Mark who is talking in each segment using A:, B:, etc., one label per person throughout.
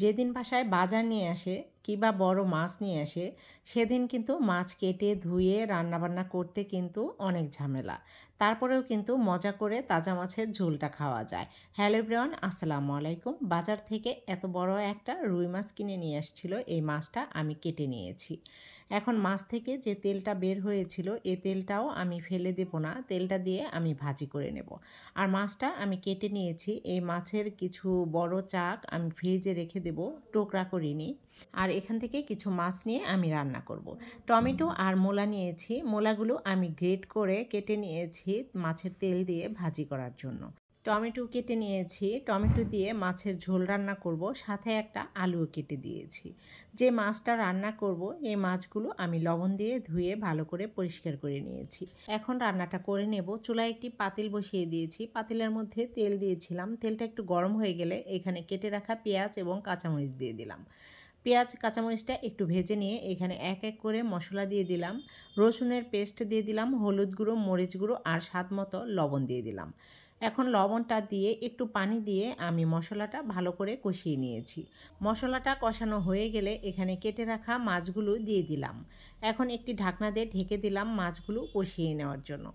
A: যেদিন বাসায় বাজার নিয়ে আসে কিংবা বড় মাছ নিয়ে আসে সেদিন কিন্তু মাছ কেটে ধুয়ে রান্নাবান্না করতে কিন্তু অনেক ঝামেলা। তারপরেও কিন্তু মজা করে তাজা মাছের ঝোলটা খাওয়া যায়। হ্যালো এভরিওয়ান, আসসালামু আলাইকুম। বাজার থেকে এত বড় একটা রুই মাছ কিনে নিয়ে আসছিল। এই মাছটা আমি কেটে নিয়েছি। এখন মাছ থেকে যে তেলটা বের হয়েছিল এই তেলটাও আমি ফেলে দেব না, তেলটা দিয়ে আমি ভাজি করে নেব। আর মাছটা আমি কেটে নিয়েছি। এই মাছের কিছু বড় চাক আমি ফ্রিজে রেখে দেব, টোকরা করিনি। আর এখান থেকে কিছু মাছ নিয়ে আমি রান্না করব। টমেটো আর মূলা নিয়েছি, মূলাগুলো আমি গ্রেট করে কেটে নিয়েছি মাছের তেল দিয়ে ভাজি করার জন্য। টমেটো কেটে নিয়েছি, টমেটো দিয়ে মাছের ঝোল রান্না করব, সাথে একটা আলুও কেটে দিয়েছি। যে মাছটা রান্না করব এই মাছগুলো আমি লবণ দিয়ে ধুয়ে ভালো করে পরিষ্কার করে নিয়েছি। এখন রান্নাটা করে নেব। চুলায় একটি পাতিল বসিয়ে দিয়েছি, পাতিলের মধ্যে তেল দিয়েছিলাম। তেলটা একটু গরম হয়ে গেলে এখানে কেটে রাখা পেঁয়াজ এবং কাঁচামরিচ দিয়ে দিলাম। পেঁয়াজ কাঁচামরিচটা একটু ভেজে নিয়ে এখানে এক এক করে মশলা দিয়ে দিলাম। রসুনের পেস্ট দিয়ে দিলাম, হলুদ গুঁড়ো, মরিচ গুঁড়ো আর স্বাদ মতো লবণ দিয়ে দিলাম। এখন লবণটা দিয়ে একটু পানি দিয়ে আমি মশলাটা ভালো করে কষিয়ে নিয়েছি। মশলাটা কষানো হয়ে গেলে এখানে কেটে রাখা মাছগুলো দিয়ে দিলাম। এখন একটি ঢাকনা দিয়ে ঢেকে দিলাম মাছগুলো কষিয়ে নেওয়ার জন্য।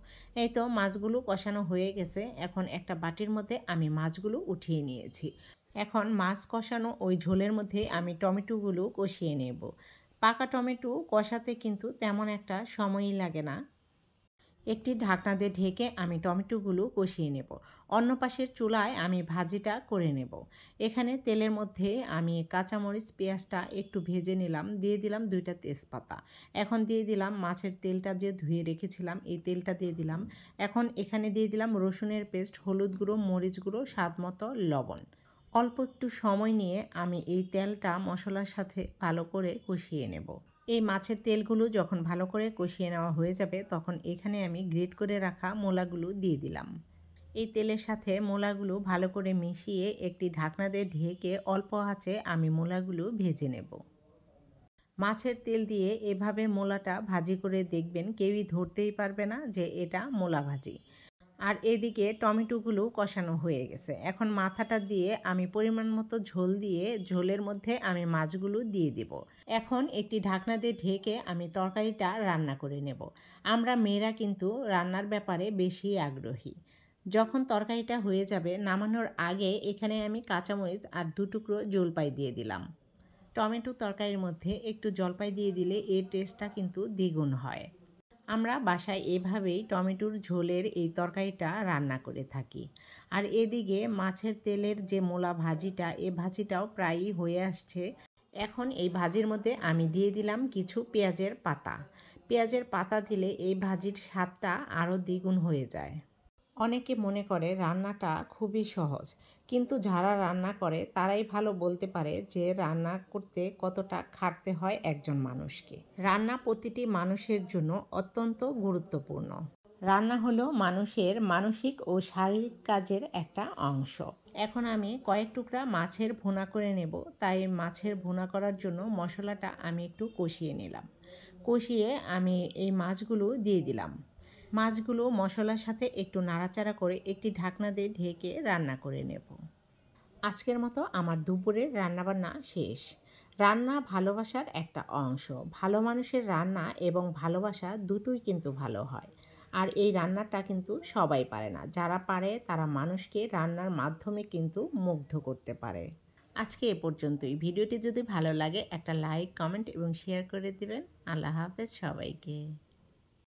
A: এই তো মাছগুলো কষানো হয়ে গেছে। এখন একটা বাটির মধ্যে আমি মাছগুলো উঠিয়ে নিয়েছি। এখন মাছ কষানো ওই ঝোলের মধ্যে আমি টমেটোগুলো কষিয়ে নেব। পাকা টমেটো কষাতে কিন্তু তেমন একটা সময়ই লাগে না। একটি ঢাকনা দিয়ে ঢেকে আমি টমেটোগুলো কষিয়ে নেব। অন্য পাশের চুলায় আমি ভাজিটা করে নেব। এখানে তেলের মধ্যে আমি কাঁচামরিচ পেঁয়াজটা একটু ভেজে নিলাম, দিয়ে দিলাম 2টা তেজপাতা। এখন দিয়ে দিলাম মাছের তেলটা যে ধুয়ে রেখেছিলাম এই তেলটা দিয়ে দিলাম। এখন এখানে দিয়ে দিলাম রসুনের পেস্ট, হলুদ গুঁড়ো, মরিচ গুঁড়ো, স্বাদ মতো লবণ। অল্প একটু সময় নিয়ে আমি এই তেলটা মশলার সাথে ভালো করে কষিয়ে নেব। এই মাছের তেলগুলো যখন ভালো করে কষিয়ে নেওয়া হয়ে যাবে তখন এখানে আমি গ্রেট করে রাখা মূলাগুলো দিয়ে দিলাম। এই তেলের সাথে মূলাগুলো ভালো করে মিশিয়ে একটি ঢাকনা দিয়ে ঢেকে অল্প আঁচে আমি মূলাগুলো ভেজে নেব। মাছের তেল দিয়ে এভাবে মূলাটা ভাজি করে দেখবেন, কেউই ধরতেই পারবে না যে এটা মূলা ভাজি। আর এদিকে টমেটোগুলো কষানো হয়ে গেছে। এখন মাথাটা দিয়ে আমি পরিমাণ মতো ঝোল দিয়ে ঝোলের মধ্যে আমি মাছগুলো দিয়ে দেব। এখন একটি ঢাকনা দিয়ে ঢেকে আমি তরকারিটা রান্না করে নেব। আমরা মেয়েরা কিন্তু রান্নার ব্যাপারে বেশি আগ্রহী। যখন তরকারিটা হয়ে যাবে নামানোর আগে এখানে আমি কাঁচামরিচ আর 2 টুকরো জলপাই দিয়ে দিলাম। টমেটো তরকারির মধ্যে একটু জলপাই দিয়ে দিলে এর টেস্টটা কিন্তু দ্বিগুণ হয়। আমরা বাসায় এভাবেই টমেটোর ঝোলের এই তরকারিটা রান্না করে থাকি। আর এদিকে মাছের তেলের যে মূলা ভাজিটা, এই ভাজিটাও প্রায়ই হয়ে আসছে। এখন এই ভাজির মধ্যে আমি দিয়ে দিলাম কিছু পেঁয়াজের পাতা। পেঁয়াজের পাতা দিলে এই ভাজির স্বাদটা আরও দ্বিগুণ হয়ে যায়। অনেকে মনে করে রান্নাটা খুবই সহজ, কিন্তু যারা রান্না করে তারাই ভালো বলতে পারে যে রান্না করতে কতটা খাটতে হয় একজন মানুষকে। রান্না প্রতিটি মানুষের জন্য অত্যন্ত গুরুত্বপূর্ণ। রান্না হলো মানুষের মানসিক ও শারীরিক কাজের একটা অংশ। এখন আমি কয়েক টুকরা মাছের ভুনা করে নেব, তাই মাছের ভুনা করার জন্য মশলাটা আমি একটু কষিয়ে নিলাম। কষিয়ে আমি এই মাছগুলো দিয়ে দিলাম। মাছগুলো মশলার সাথে একটু নাড়াচাড়া করে একটি ঢাকনা দিয়ে ঢেকে রান্না করে নেব। আজকের মতো আমার দুপুরের রান্নাবান্না শেষ। রান্না ভালোবাসার একটা অংশ। ভালো মানুষের রান্না এবং ভালোবাসা দুটোই কিন্তু ভালো হয়। আর এই রান্নাটা কিন্তু সবাই পারে না। যারা পারে তারা মানুষকে রান্নার মাধ্যমে কিন্তু মুগ্ধ করতে পারে। আজকে এ পর্যন্তই। ভিডিওটি যদি ভালো লাগে একটা লাইক, কমেন্ট এবং শেয়ার করে দিবেন। আল্লাহ হাফেজ সবাইকে।